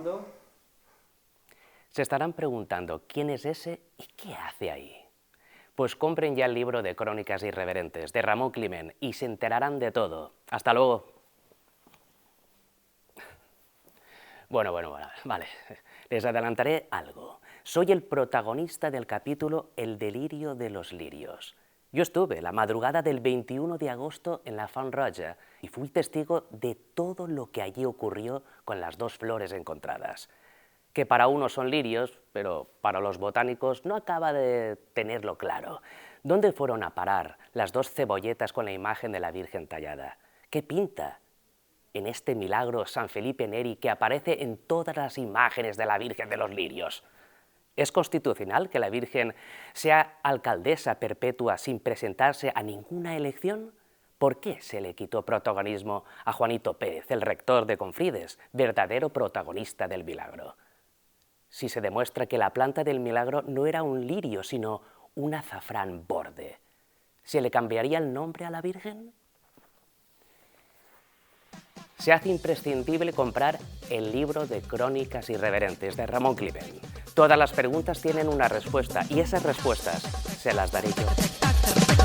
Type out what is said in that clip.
grabando. Se estarán preguntando quién es ese y qué hace ahí. Pues compren ya el libro de Crónicas Irreverentes de Ramón Climent y se enterarán de todo. ¡Hasta luego! Bueno, vale. Les adelantaré algo. Soy el protagonista del capítulo El delirio de los lirios. Yo estuve la madrugada del 21 de agosto en la Font Roja y fui testigo de todo lo que allí ocurrió con las dos flores encontradas. Que para unos son lirios, pero para los botánicos no acaba de tenerlo claro. ¿Dónde fueron a parar las dos cebolletas con la imagen de la Virgen tallada? ¿Qué pinta en este milagro San Felipe Neri que aparece en todas las imágenes de la Virgen de los Lirios? ¿Es constitucional que la Virgen sea alcaldesa perpetua sin presentarse a ninguna elección? ¿Por qué se le quitó protagonismo a Juanito Pérez, el rector de Confrides, verdadero protagonista del milagro? Si se demuestra que la planta del milagro no era un lirio, sino un azafrán borde, ¿se le cambiaría el nombre a la Virgen? Se hace imprescindible comprar el libro de Crónicas Irreverentes de Ramón Climent. Todas las preguntas tienen una respuesta y esas respuestas se las daré yo.